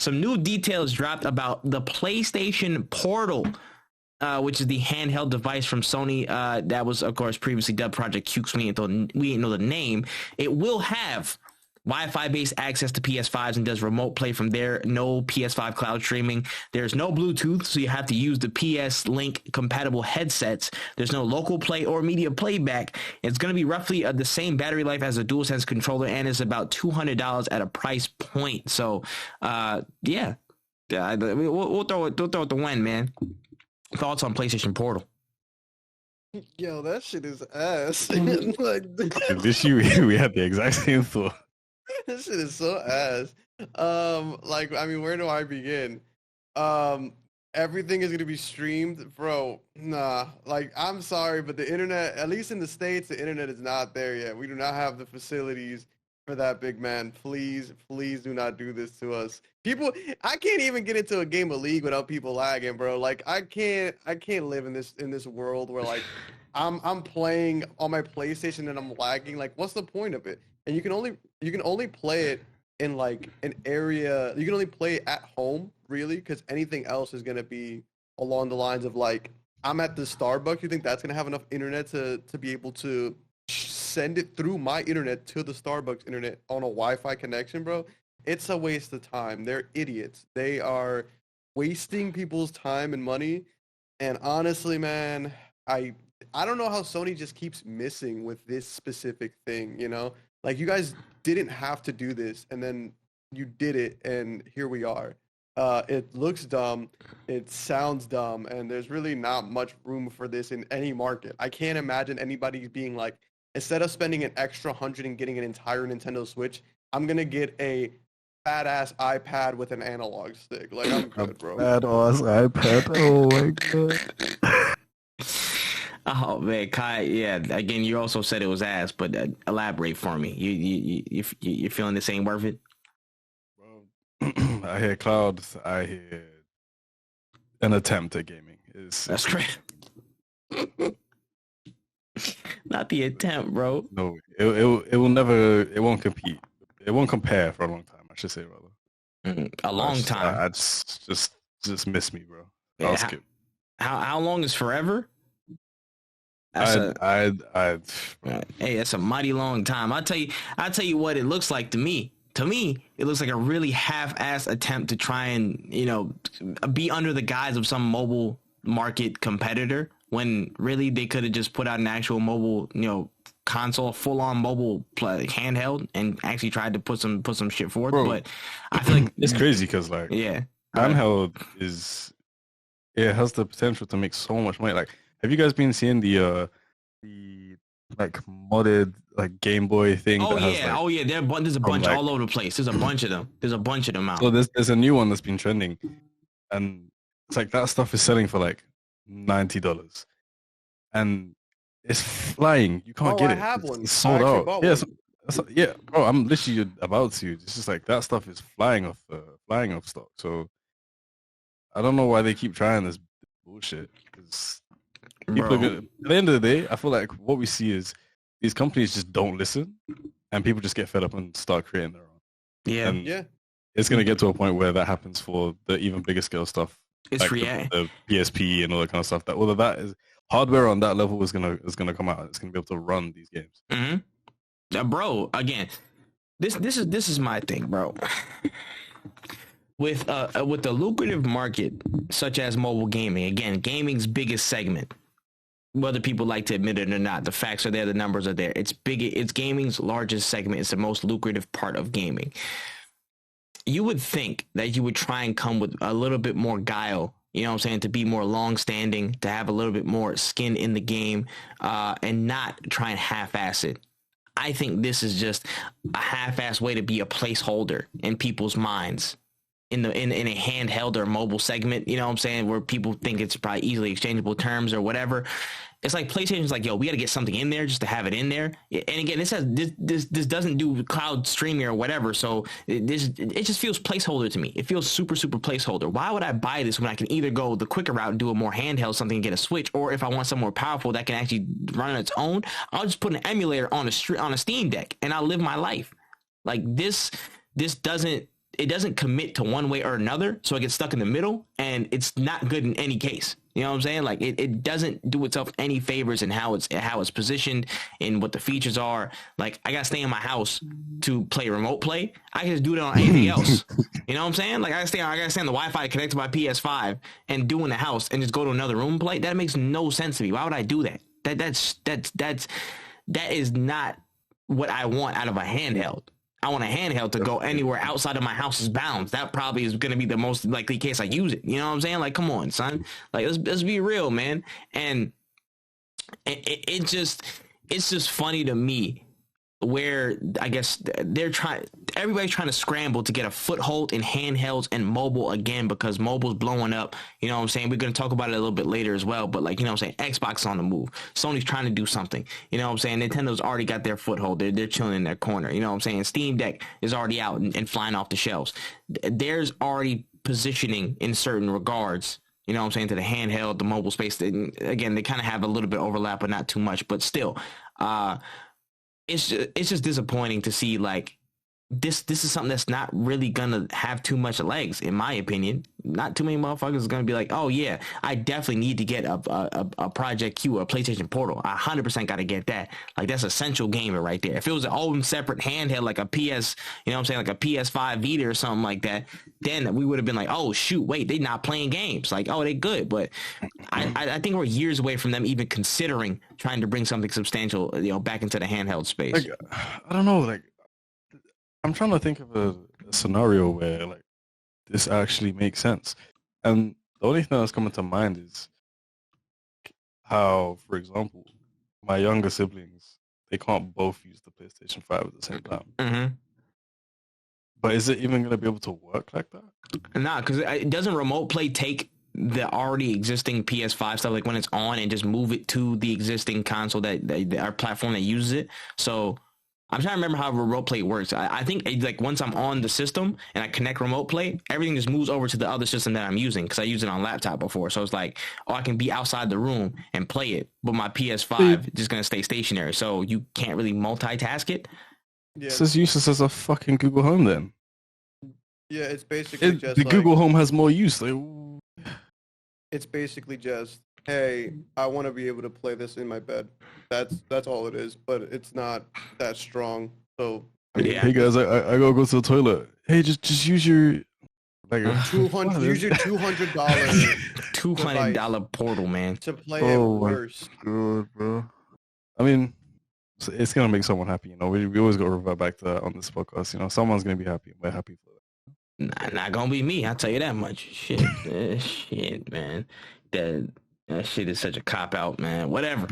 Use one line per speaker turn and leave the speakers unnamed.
some new details dropped about the PlayStation Portal, which is the handheld device from Sony that was, of course, previously dubbed Project Kxngviii. We didn't know the name. It will have Wi-Fi based access to PS5s and does remote play from there. No PS5 cloud streaming. There's no Bluetooth, so you have to use the PS Link compatible headsets. There's no local play or media playback. It's going to be roughly the same battery life as a DualSense controller, and it's about $200 at a price point. So, yeah, we'll throw it the win, man. Thoughts on PlayStation Portal?
Yo, that shit is ass.
Like, this year we had the exact same thought.
This shit is so ass. Like, I mean, where do I begin? Everything is gonna be streamed, bro. Nah, like, I'm sorry, but the internet, at least in the States, the internet is not there yet. We do not have the facilities for that, big man. Please do not do this to us. People, I can't even get into a game of League without people lagging, bro. Like, I can't live in this world where, like, I'm playing on my PlayStation and I'm lagging. Like, what's the point of it? And you can only play it in, like, an area. You can only play it at home, really, because anything else is gonna be along the lines of, like, I'm at the Starbucks. You think that's gonna have enough internet to be able to send it through my internet to the Starbucks internet on a Wi-Fi connection, bro? It's a waste of time. They're idiots. They are wasting people's time and money. And honestly, man, I don't know how Sony just keeps missing with this specific thing, you know? Like, you guys didn't have to do this, and then you did it, and here we are. It looks dumb, it sounds dumb, and there's really not much room for this in any market. I can't imagine anybody being like, instead of spending an extra $100 and getting an entire Nintendo Switch, I'm gonna get a fat-ass iPad with an analog stick. Like, I'm good, bro.
Fat-ass iPad, oh my god.
Oh man, Kai. Yeah, again, you also said it was ass, but elaborate for me. You feeling this ain't worth it?
Bro, I hear clouds. I hear an attempt at gaming.
That's great. Not the attempt, bro.
No, it will never. It won't compete. It won't compare for a long time. I should say rather.
A long time.
I just miss me, bro.
Yeah,
I'll skip.
How long is forever?
Hey,
that's a mighty long time. I'll tell you what it looks like to me. To me, it looks like a really half-assed attempt to try and, you know, be under the guise of some mobile market competitor, when really they could have just put out an actual mobile, you know, console, full-on mobile handheld, and actually tried to put some shit forward. Bro, but I feel like
it's crazy because, like,
yeah,
handheld it has the potential to make so much money. Like, have you guys been seeing the like modded like Game Boy thing?
Oh
that
yeah,
has, like,
there's a bunch all over the place. There's a bunch of them out.
So there's a new one that's been trending, and it's like that stuff is selling for like $90, and it's flying. You can't get it.
I have one.
It's sold out. Yeah, yeah, bro. I'm literally about to. It's just like that stuff is flying off stock. So I don't know why they keep trying this bullshit. Because people are gonna, at the end of the day, I feel like what we see is these companies just don't listen, and people just get fed up and start creating their own.
Yeah,
and it's gonna get to a point where that happens for the even bigger scale stuff.
It's
like the PSP and all that kind of stuff. That all of that is hardware on that level is gonna come out. It's gonna be able to run these games.
Mm-hmm. Bro, again, this is my thing, bro. With the lucrative market such as mobile gaming, again, gaming's biggest segment, whether people like to admit it or not, the facts are there, the numbers are there. It's gaming's largest segment. It's the most lucrative part of gaming. You would think that you would try and come with a little bit more guile, you know what I'm saying, to be more long-standing, to have a little bit more skin in the game, and not try and half-ass it. I think this is just a half-ass way to be a placeholder in people's minds in a handheld or mobile segment, you know what I'm saying, where people think it's probably easily exchangeable terms or whatever. It's like PlayStation's like, yo, we got to get something in there just to have it in there. And again, this doesn't do cloud streaming or whatever. So it just feels placeholder to me. It feels super, super placeholder. Why would I buy this when I can either go the quicker route and do a more handheld something and get a Switch, or if I want something more powerful that can actually run on its own, I'll just put an emulator on a Steam Deck and I'll live my life. Like this doesn't. it doesn't commit to one way or another, so it gets stuck in the middle, and it's not good in any case. You know what I'm saying? Like it doesn't do itself any favors in how it's positioned and what the features are. Like I gotta stay in my house to play remote play. I can just do it on anything else. You know what I'm saying? Like I gotta stay on the Wi-Fi, connect to my PS5, and do in the house, and just go to another room and play. That makes no sense to me. Why would I do that? That is not what I want out of a handheld. I want a handheld to go anywhere outside of my house's bounds. That probably is going to be the most likely case I use it. You know what I'm saying? Like, come on, son. Like, let's be real, man. And it's just funny to me where I guess everybody's trying to scramble to get a foothold in handhelds and mobile again, because mobile's blowing up. You know what I'm saying? We're going to talk about it a little bit later as well, but like, you know what I'm saying? Xbox is on the move. Sony's trying to do something. You know what I'm saying? Nintendo's already got their foothold. They're chilling in their corner. You know what I'm saying? Steam Deck is already out and flying off the shelves. There's already positioning in certain regards, you know what I'm saying, to the handheld, the mobile space. Again, they kind of have a little bit of overlap, but not too much, but still, it's just disappointing to see like this is something that's not really gonna have too much legs, in my opinion. Not too many motherfuckers are gonna be like, oh yeah, I definitely need to get a Project Q or a PlayStation Portal. I 100% gotta get that. Like that's essential gamer right there. If it was an own separate handheld like a PS, you know what I'm saying, like a PS5 Vita or something like that, then we would have been like, oh shoot, wait, they not playing games. Like, oh, they good, but I think we're years away from them even considering trying to bring something substantial, you know, back into the handheld space.
Like, I don't know, like I'm trying to think of a scenario where like this actually makes sense, and the only thing that's coming to mind is how, for example, my younger siblings, they can't both use the PlayStation 5 at the same time.
Mm-hmm.
But is it even going to be able to work like that?
Nah, because it doesn't remote play take the already existing PS5 stuff, like when it's on, and just move it to the existing console that our platform that uses it. So I'm trying to remember how remote play works. I think like once I'm on the system and I connect remote play, everything just moves over to the other system that I'm using, because I used it on laptop before. So it's like, oh, I can be outside the room and play it, but my PS5 is just going to stay stationary. So you can't really multitask it.
Yeah.
It's as useless as a fucking Google Home then.
Yeah, it's basically just
the
like,
Google Home has more use. Like,
it's basically just, hey, I want to be able to play this in my bed. That's all it is, but it's not that strong. So I mean,
hey guys, I gotta go to the toilet. Hey, just use your like
$200. Use your $200
$200 portal, man,
to play it worse.
God, bro. I mean, it's gonna make someone happy. You know, we always go revert back to that on this podcast. You know, someone's gonna be happy. We're happy for that.
Not gonna be me. I'll tell you that much. Shit, shit, man. That shit is such a cop out, man. Whatever.